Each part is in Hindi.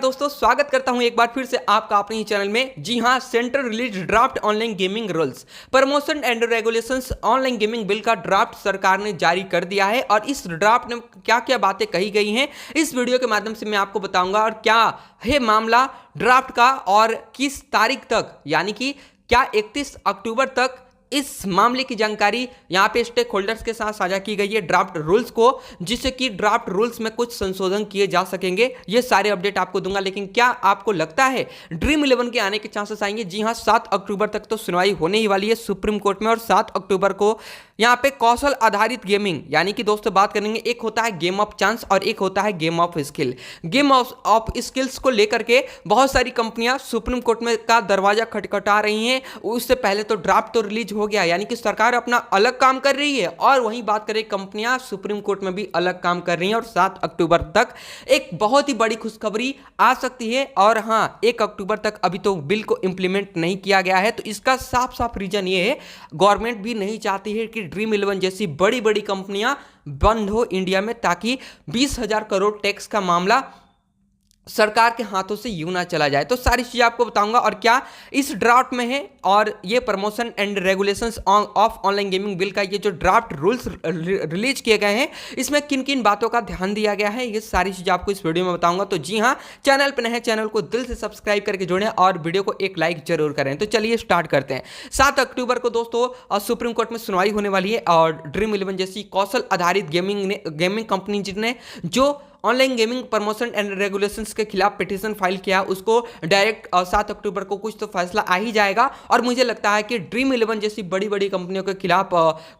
दोस्तों, स्वागत करता हूं एक बार फिर से आपका अपने ही चैनल में। जी हां, centre release draft online gaming rules, promotion and regulations online gaming bill का ड्राफ्ट सरकार ने जारी कर दिया है। और इस ड्राफ्ट में क्या क्या बातें कही गई हैं इस वीडियो के माध्यम से मैं आपको बताऊंगा। और क्या है मामला ड्राफ्ट का और किस तारीख तक, यानी कि क्या 31 अक्टूबर तक इस मामले की जानकारी यहां पे स्टेक होल्डर्स के साथ साझा की गई है ड्राफ्ट रूल्स को, जिससे कि ड्राफ्ट रूल्स में कुछ संशोधन किए जा सकेंगे। ये सारे अपडेट आपको दूंगा। लेकिन क्या आपको लगता है ड्रीम 11 के आने के चांसेस आएंगे? जी हां, 7 अक्टूबर तक तो सुनवाई होने ही वाली है सुप्रीम कोर्ट में। और 7 अक्टूबर को यहां पे कौशल आधारित गेमिंग, यानी कि दोस्तों बात करेंगे, एक होता है गेम ऑफ चांस और एक होता है game of skill. Game of skills को लेकर के बहुत सारी कंपनियां सुप्रीम कोर्ट में का दरवाजा खटखटा रही हैं। उससे पहले तो ड्राफ्ट तो रिलीज हो गया, यानी कि सरकार अपना अलग काम कर रही है और वहीं बात करें कंपनियां सुप्रीम कोर्ट में भी अलग काम कर रही हैं। और 7 अक्टूबर तक एक बहुत ही बड़ी खुशखबरी आ सकती है। और हां, 1 अक्टूबर तक अभी तो बिल को इंप्लीमेंट नहीं किया गया है, तो इसका साफ साफ रीजन ये है, गवर्नमेंट भी नहीं चाहती है कि ड्रीम 11 जैसी बड़ी बड़ी कंपनियां बंद हो इंडिया में, ताकि 20,000 करोड़ टैक्स का मामला सरकार के हाथों से यूं ना चला जाए। तो सारी चीजें आपको बताऊंगा और क्या इस ड्राफ्ट में है। और ये promotion and regulations of online gaming bill का ये जो ड्राफ्ट रूल्स रिलीज किए गए हैं, इसमें किन किन बातों का ध्यान दिया गया है, ये सारी चीजें आपको इस वीडियो में बताऊंगा। तो जी हाँ, चैनल पर नए चैनल को दिल से सब्सक्राइब करके जोड़ें और वीडियो को एक लाइक जरूर करें। तो चलिए स्टार्ट करते हैं। 7 अक्टूबर को दोस्तों सुप्रीम कोर्ट में सुनवाई होने वाली है और ड्रीम 11 जैसी कौशल आधारित गेमिंग कंपनी जिसने जो online gaming promotion and regulations के खिलाफ पिटीशन फाइल किया, उसको डायरेक्ट 7 अक्टूबर को कुछ तो फैसला आ ही जाएगा। और मुझे लगता है कि ड्रीम 11 जैसी बड़ी बड़ी कंपनियों के खिलाफ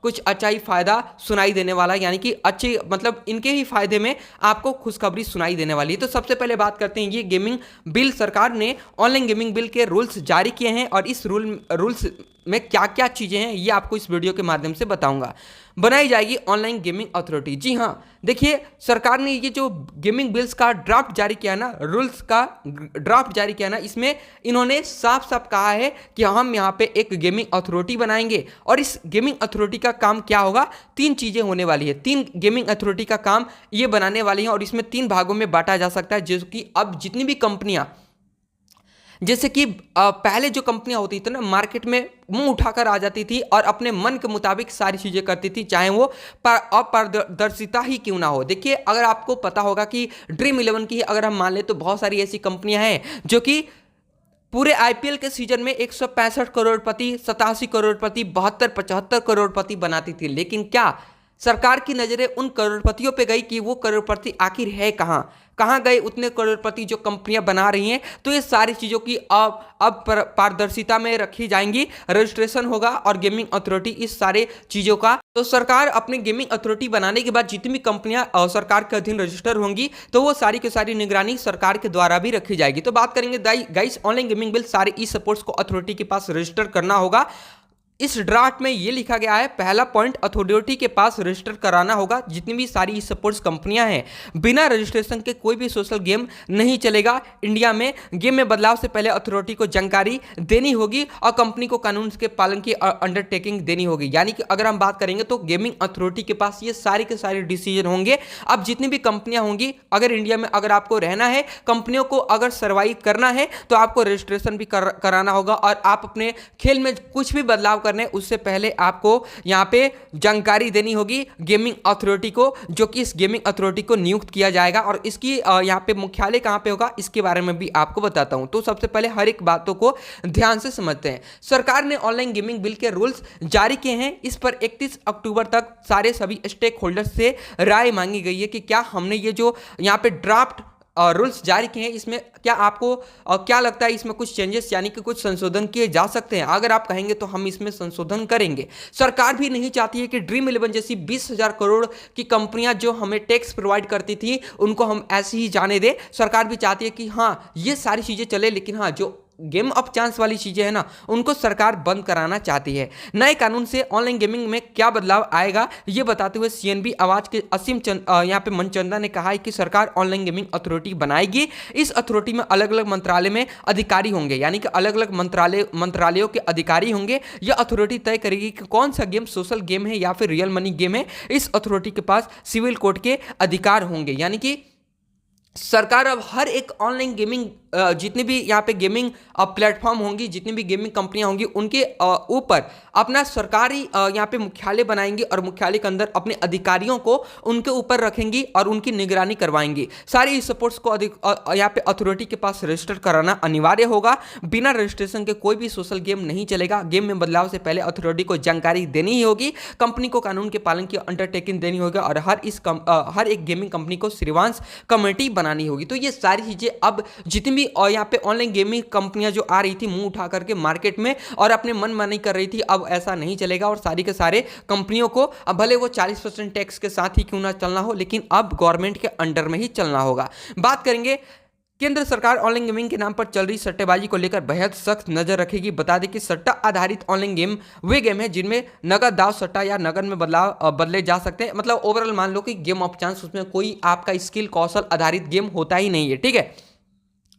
कुछ अच्छा ही फायदा सुनाई देने वाला है, यानी कि अच्छी मतलब इनके ही फायदे में आपको खुशखबरी सुनाई देने वाली है। तो सबसे पहले बात करते हैं, ये गेमिंग बिल, सरकार ने ऑनलाइन गेमिंग बिल के रूल्स जारी किए हैं और इस रूल्स में क्या क्या चीजें हैं ये आपको इस वीडियो के माध्यम से बताऊंगा। बनाई जाएगी ऑनलाइन गेमिंग अथॉरिटी। जी हां, देखिए सरकार ने ये जो गेमिंग बिल्स का ड्राफ्ट जारी किया ना, रूल्स का ड्राफ्ट जारी किया ना, इसमें इन्होंने साफ साफ कहा है कि हम यहां पे एक गेमिंग अथॉरिटी बनाएंगे। और इस गेमिंग अथॉरिटी का काम क्या होगा? 3 चीजें होने वाली है। 3 गेमिंग अथॉरिटी का काम ये बनाने वाली है और इसमें 3 भागों में बांटा जा सकता है। जैसे कि अब जितनी भी कंपनियां, जैसे कि पहले जो कंपनियां होती थी ना, मार्केट में मुंह उठाकर आ जाती थी और अपने मन के मुताबिक सारी चीजें करती थी, चाहे वो अपारदर्शिता ही क्यों ना हो। देखिए, अगर आपको पता होगा कि ड्रीम 11 की अगर हम मान ले तो बहुत सारी ऐसी कंपनियां हैं जो कि पूरे आईपीएल के सीजन में 165 करोड़पति, 87 करोड़पति, 72, 75 करोड़पति बनाती थी। लेकिन क्या सरकार की नजरें उन करोड़पतियों पे गई कि वो करोड़पति आखिर है कहां गए उतने करोड़पति जो कंपनियां बना रही हैं? तो ये सारी चीजों की अब पारदर्शिता में रखी जाएंगी, रजिस्ट्रेशन होगा और गेमिंग अथॉरिटी इस सारे चीजों का। तो सरकार अपनी गेमिंग अथॉरिटी बनाने के बाद जितनी भी कंपनियां सरकार के अधीन रजिस्टर होंगी, तो वो सारी की सारी निगरानी सरकार के द्वारा भी रखी जाएगी। तो बात करेंगे गाइस, ऑनलाइन गेमिंग बिल सारे ई स्पोर्ट्स को अथॉरिटी के पास रजिस्टर करना होगा। इस ड्राफ्ट में ये लिखा गया है, पहला पॉइंट, अथॉरिटी के पास रजिस्टर कराना होगा जितनी भी सारी स्पोर्ट्स कंपनियां हैं। बिना रजिस्ट्रेशन के कोई भी सोशल गेम नहीं चलेगा इंडिया में। गेम में बदलाव से पहले अथॉरिटी को जानकारी देनी होगी और कंपनी को कानून के पालन की अंडरटेकिंग देनी होगी। यानी कि अगर हम बात करेंगे तो गेमिंग अथॉरिटी के पास ये सारे के सारे डिसीजन होंगे। अब जितनी भी कंपनियां होंगी, अगर इंडिया में अगर आपको रहना है, कंपनियों को अगर सर्वाइव करना है, तो आपको रजिस्ट्रेशन भी कराना होगा। और आप अपने खेल में कुछ भी बदलाव करने उससे पहले आपको यहां पे जानकारी देनी होगी गेमिंग अथॉरिटी को, जो कि इस गेमिंग अथॉरिटी को नियुक्त किया जाएगा। और इसकी यहां पे मुख्यालय कहां पे होगा, इसके बारे में भी आपको बताता हूं। तो सबसे पहले हर एक बातों को ध्यान से समझते हैं। सरकार ने ऑनलाइन गेमिंग बिल के रूल्स जारी किए हैं। इस पर 31 अक्टूबर तक सारे सभी स्टेक होल्डर्स से राय मांगी गई है कि क्या हमने ये जो यहां पे ड्राफ्ट रूल्स जारी किए हैं, इसमें क्या आपको क्या लगता है, इसमें कुछ चेंजेस यानी कि कुछ संशोधन किए जा सकते हैं? अगर आप कहेंगे तो हम इसमें संशोधन करेंगे। सरकार भी नहीं चाहती है कि ड्रीम 11 जैसी 20,000 करोड़ की कंपनियां जो हमें टैक्स प्रोवाइड करती थी उनको हम ऐसे ही जाने दें। सरकार भी चाहती है कि हाँ, ये सारी चीजें चले, लेकिन हाँ, जो गेम ऑफ चांस वाली चीजें हैं ना, उनको सरकार बंद कराना चाहती है। नए कानून से ऑनलाइन गेमिंग में क्या बदलाव आएगा, ये बताते हुए सीएनबी आवाज के असीम यहाँ पे मनचंदा ने कहा है कि सरकार ऑनलाइन गेमिंग अथॉरिटी बनाएगी। इस अथॉरिटी में अलग अलग मंत्रालय में अधिकारी होंगे, यानी कि अलग अलग मंत्रालयों के अधिकारी होंगे। यह अथॉरिटी तय करेगी कि कौन सा गेम सोशल गेम है या फिर रियल मनी गेम है। इस अथॉरिटी के पास सिविल कोर्ट के अधिकार होंगे, यानी कि सरकार अब हर एक ऑनलाइन गेमिंग जितनी भी यहाँ पे गेमिंग प्लेटफॉर्म होंगी, जितनी भी गेमिंग कंपनियां होंगी, उनके ऊपर अपना सरकारी यहाँ पे मुख्यालय बनाएंगी और मुख्यालय के अंदर अपने अधिकारियों को उनके ऊपर रखेंगी और उनकी निगरानी करवाएंगी। सारी स्पोर्ट्स को यहाँ पे अथॉरिटी के पास रजिस्टर कराना अनिवार्य होगा। बिना रजिस्ट्रेशन के कोई भी सोशल गेम नहीं चलेगा। गेम में बदलाव से पहले अथॉरिटी को जानकारी देनी ही होगी, कंपनी को कानून के पालन की अंडरटेकिंग देनी होगी और हर एक गेमिंग कंपनी को श्रीवांस कमेटी बनानी होगी। तो ये सारी चीजें अब जितनी और यहाँ पे ऑनलाइन गेमिंग कंपनियां जो आ रही थी मुंह उठा करके मार्केट में और अपने मनमानी कर रही थी, अब ऐसा नहीं चलेगा और सारी के सारे कंपनियों को अब भले वो 40% टैक्स के साथ ही क्यों ना चलना हो, लेकिन अब गवर्नमेंट के अंडर में ही चलना होगा। बात करेंगे केंद्र सरकार ऑनलाइन गेमिंग के नाम पर चल रही सट्टेबाजी को लेकर बेहद सख्त नजर रखेगी। बता दें कि सट्टा आधारित ऑनलाइन गेम वे गेम है जिनमें नगद दाव सट्टा या नगद में बदले जा सकते हैं। मतलब ओवरऑल मान लो कि गेम ऑफ चांस, उसमें कोई आपका स्किल कौशल आधारित गेम होता ही नहीं है, ठीक है।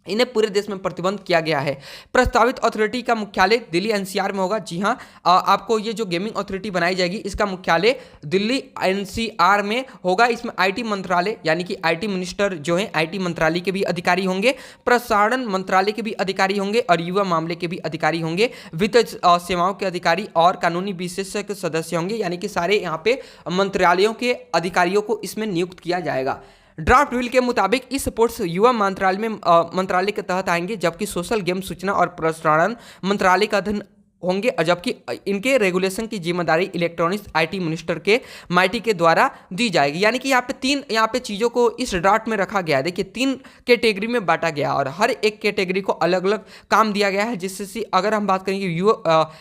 इन्हें पूरे देश में प्रतिबंध किया गया है। प्रस्तावित अथॉरिटी का मुख्यालय दिल्ली एनसीआर में होगा। जी हाँ, आपको ये जो गेमिंग अथॉरिटी बनाई जाएगी इसका मुख्यालय दिल्ली एनसीआर में होगा। इसमें आईटी मंत्रालय यानी कि आईटी मिनिस्टर जो है आईटी मंत्रालय के भी अधिकारी होंगे, प्रसारण मंत्रालय के भी अधिकारी होंगे और युवा मामले के भी अधिकारी होंगे, वित्त सेवाओं के अधिकारी और कानूनी विशेषज्ञ सदस्य होंगे। यानी कि सारे यहाँ पे मंत्रालयों के अधिकारियों को इसमें नियुक्त किया जाएगा। ड्राफ्ट बिल के मुताबिक ई स्पोर्ट्स युवा मंत्रालय के तहत आएंगे, जबकि सोशल गेम सूचना और प्रसारण मंत्रालय का अधीन होंगे, जबकि इनके रेगुलेशन की जिम्मेदारी इलेक्ट्रॉनिक्स आईटी मिनिस्टर के माइटी के द्वारा दी जाएगी। यानी कि यहाँ पे चीज़ों को इस ड्राफ्ट में रखा गया है। देखिए 3 कैटेगरी में बांटा गया और हर एक कैटेगरी को अलग अलग काम दिया गया है, जिससे अगर हम बात करेंगे युवा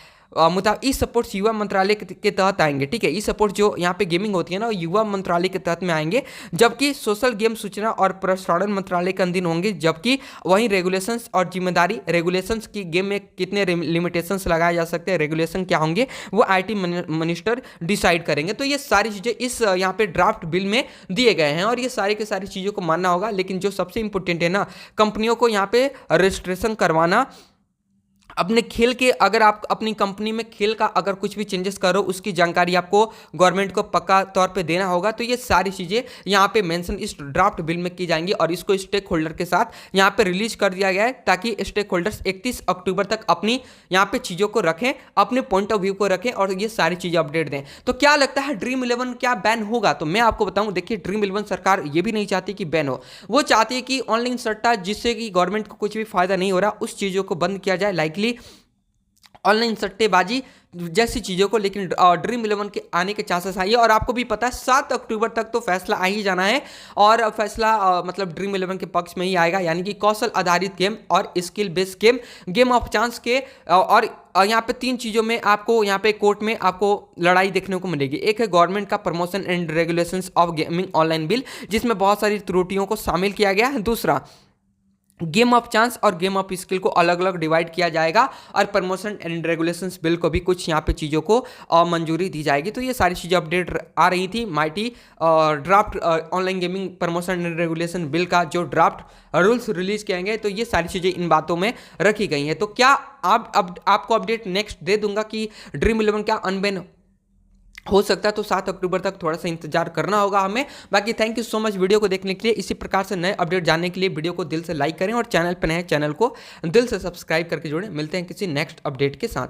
ई स्पोर्ट्स युवा मंत्रालय के तहत आएंगे, ठीक है। ई स्पोर्ट्स जो यहाँ पे गेमिंग होती है ना, युवा मंत्रालय के तहत में आएंगे, जबकि सोशल गेम सूचना और प्रसारण मंत्रालय के अधीन होंगे, जबकि वहीं रेगुलेशंस और जिम्मेदारी रेगुलेशंस की गेम में कितने लिमिटेशंस लगाए जा सकते हैं, रेगुलेशन क्या होंगे, वो आईटी मिनिस्टर डिसाइड करेंगे। तो ये सारी चीज़ें इस यहाँ पे ड्राफ्ट बिल में दिए गए हैं और ये सारी की सारी चीज़ों को मानना होगा। लेकिन जो सबसे इंपॉर्टेंट है ना, कंपनियों को यहाँ पे रजिस्ट्रेशन करवाना अपने खेल के, अगर आप अपनी कंपनी में खेल का अगर कुछ भी चेंजेस करो उसकी जानकारी आपको गवर्नमेंट को पक्का तौर पे देना होगा। तो ये सारी चीज़ें यहाँ पे मेंशन इस ड्राफ्ट बिल में की जाएंगी और इसको स्टेक होल्डर के साथ यहाँ पे रिलीज कर दिया गया है, ताकि स्टेक होल्डर्स 31 अक्टूबर तक अपनी यहाँ पे चीज़ों को रखें, अपने पॉइंट ऑफ व्यू को रखें और ये सारी चीज़ें अपडेट दें। तो क्या लगता है ड्रीम 11 क्या बैन होगा? तो मैं आपको बताऊँ, देखिए ड्रीम 11 सरकार ये भी नहीं चाहती कि बैन हो, वो चाहती है कि ऑनलाइन सट्टा जिससे कि गवर्नमेंट को कुछ भी फायदा नहीं हो रहा उस चीज़ों को बंद किया जाए, लाइकली ऑनलाइन सट्टेबाजी जैसी चीज़ों को। लेकिन ड्रीम 11 के आने के चांसेस आई है और आपको भी पता है 7 अक्टूबर तक तो फैसला आ ही जाना है और फैसला मतलब ड्रीम 11 के पक्ष में ही आएगा। यानी कि कौशल आधारित गेम और skill based game, game of chance के और यहाँ पे 3 चीज़ों में आपको यहाँ पे कोर्ट में आपको लड़ाई देखने को मिलेगी। एक है गवर्नमेंट का promotion and regulations of gaming online bill, जिसमें बहुत सारी त्रुटियों को शामिल किया गया है। दूसरा गेम ऑफ चांस और गेम ऑफ स्किल को अलग अलग डिवाइड किया जाएगा और प्रमोशन एंड रेगुलेशंस बिल को भी कुछ यहाँ पे चीज़ों को मंजूरी दी जाएगी। तो ये सारी चीज़ें अपडेट आ रही थी। Mighty draft online gaming promotion and regulation bill का जो ड्राफ्ट रूल्स रिलीज किए गए, तो ये सारी चीज़ें इन बातों में रखी गई हैं। तो क्या आपको अपडेट नेक्स्ट दे दूंगा कि ड्रीम 11 क्या अनबैन हो सकता है, तो 7 अक्टूबर तक थोड़ा सा इंतजार करना होगा हमें। बाकी thank you so much video को देखने के लिए। इसी प्रकार से नए अपडेट जानने के लिए वीडियो को दिल से लाइक करें और चैनल पर नए चैनल को दिल से सब्सक्राइब करके जोड़ें। मिलते हैं किसी नेक्स्ट अपडेट के साथ।